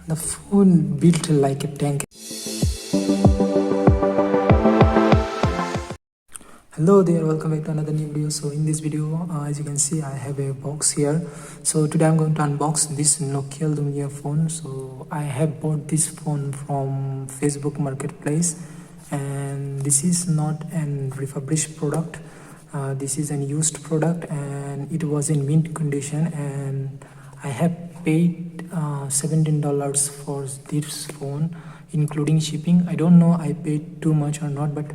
The phone built like a tank. Hello there, welcome back to another new video. So in this video, as you can see, I have a box here. So today I'm going to unbox this Nokia Lumia phone. So I have bought this phone from Facebook Marketplace, and this is not an refurbished product. This is an used product, and it was in mint condition, and I have paid $17 for this phone including shipping. I don't know I paid too much or not, but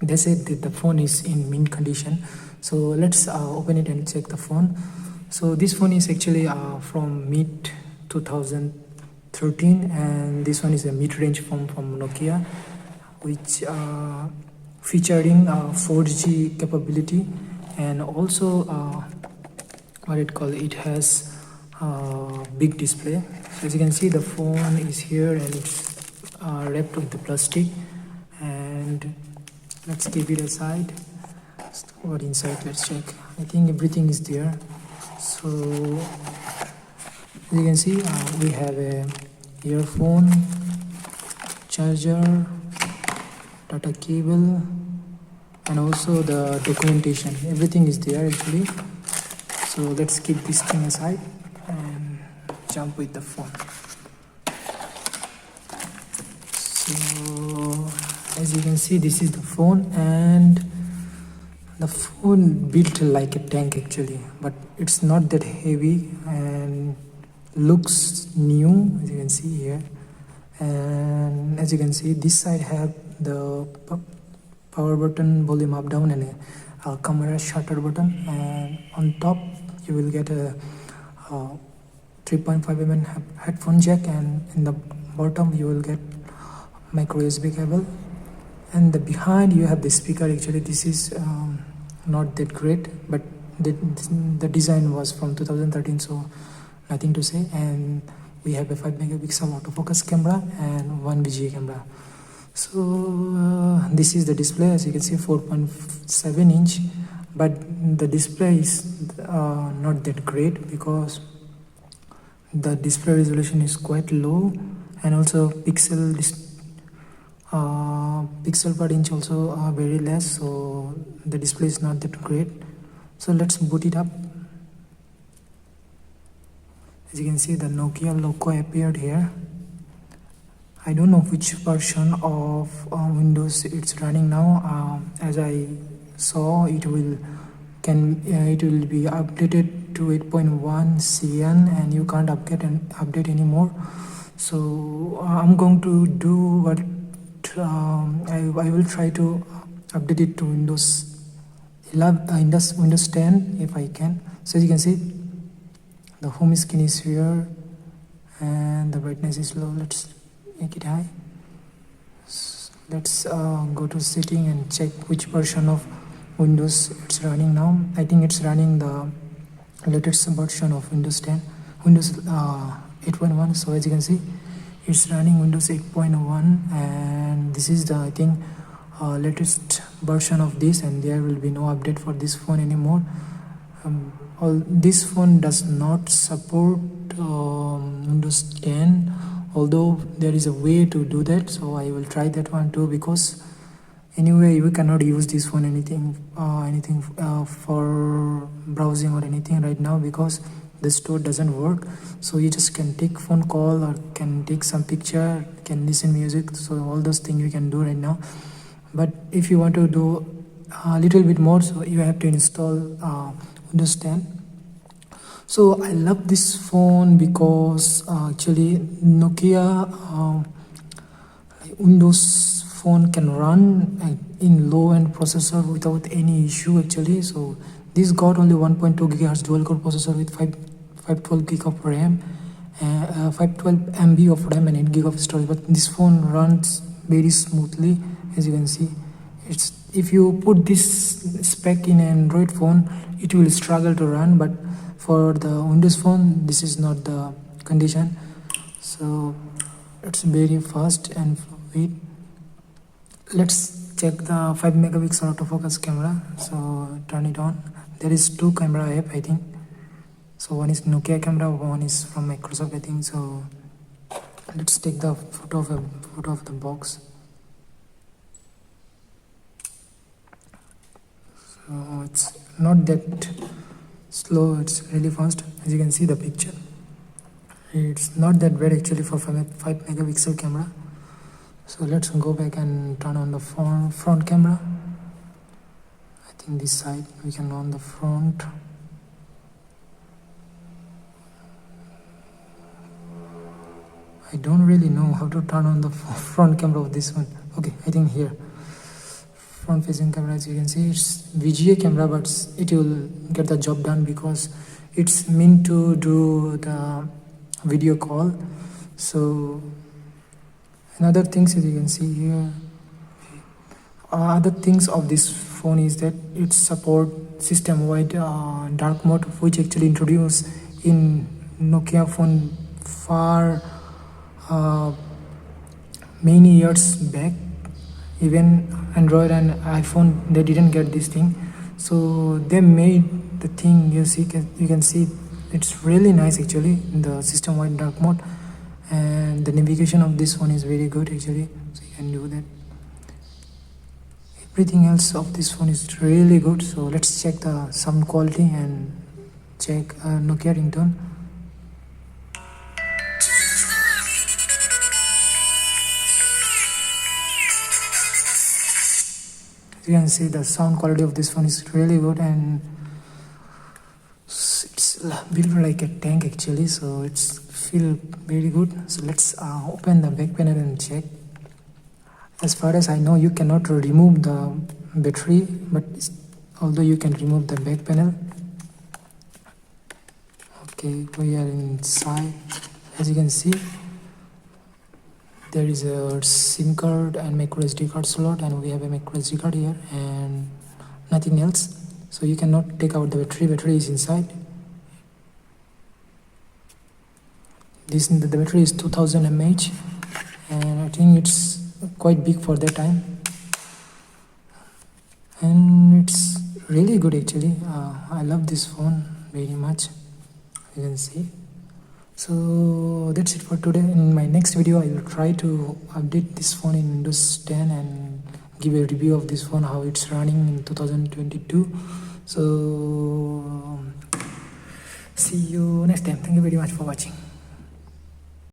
they said that the phone is in mint condition. So let's open it and check the phone. So this phone is actually from mid 2013, and this one is a mid-range phone from Nokia, which featuring 4G capability, and also what it has big display. So as you can see, the phone is here and it's wrapped with the plastic. And let's keep it aside. What inside, let's check. I think everything is there. So as you can see, we have a earphone, charger, data cable, and also the documentation. Everything is there actually. So let's keep this thing aside and jump with the phone. So as you can see, this is the phone, and the phone built like a tank actually, but it's not that heavy and looks new, as you can see here. And as you can see, this side have the power button, volume up down, and a camera shutter button, and on top you will get a 3.5mm headphone jack, and in the bottom you will get micro USB cable. And the behind you have the speaker. Actually this is not that great, but the design was from 2013, so nothing to say. And we have a 5MP autofocus camera and 1 VGA camera. So this is the display. As you can see, 4.7 inch, but the display is not that great because the display resolution is quite low, and also pixel per inch also are very less, so the display is not that great. So let's boot it up. As you can see, the Nokia logo appeared here. I don't know which version of Windows it's running now. As I saw, it will be updated to 8.1 CN, and you can't update anymore. So I'm going to do what I will try to update it to Windows 11, Windows 10 if I can. So as you can see, the home screen is here and the brightness is low. Let's make it high. Let's go to setting and check which version of Windows it's running now. I think it's running the latest version of Windows 10, Windows 8.1. So as you can see, it's running Windows 8.1, and this is the, I think, latest version of this, and there will be no update for this phone anymore. This phone does not support Windows 10, although there is a way to do that, so I will try that one too, because anyway we cannot use this phone anything for browsing or anything right now, because the store doesn't work. So you just can take phone call, or can take some picture, can listen music, so all those things you can do right now. But if you want to do a little bit more, so you have to install Windows 10. So I love this phone because actually Nokia Windows phone can run in low-end processor without any issue actually. So this got only 1.2 GHz dual core processor with 512 gig of RAM, 512 MB of RAM and 8 gig of storage. But this phone runs very smoothly. As you can see, if you put this spec in an Android phone, it will struggle to run, but for the Windows phone, this is not the condition. So it's very fast. And wait, let's check the 5MP autofocus camera. So turn it on. There is two camera app, I think. So one is Nokia camera, one is from Microsoft, I think. So Let's take the photo of the box. So it's not that slow, it's really fast. As you can see the picture, it's not that bad actually for 5 megapixel camera. So let's go back and turn on the front camera. I think this side we can on the front. I don't really know how to turn on the front camera of this one. Okay, I think here. Front facing camera, as you can see, it's VGA camera, but it will get the job done because it's meant to do the video call. So another things, as you can see here, other things of this phone is that it support system-wide dark mode, which actually introduced in Nokia phone far many years back. Even Android and iPhone, they didn't get this thing, so they made the thing. You can see it's really nice actually in the system-wide dark mode, and the navigation of this one is very good actually, so you can do that. Everything else of this phone is really good. So let's check the sound quality and check Nokia ringtone. You can see the sound quality of this phone is really good, and it's built like a tank actually, so it's feel very good. So let's open the back panel and check. As far as I know, you cannot remove the battery, but although you can remove the back panel. Okay, we are inside. As you can see, there is a SIM card and micro SD card slot, and we have a micro SD card here and nothing else. So you cannot take out the battery. Battery is inside. The battery is 2000 mAh, and I think it's quite big for that time, and it's really good actually. I love this phone very much, you can see. So that's it for today. In my next video I will try to update this phone in Windows 10 and give a review of this phone, how it's running in 2022. So see you next time. Thank you very much for watching.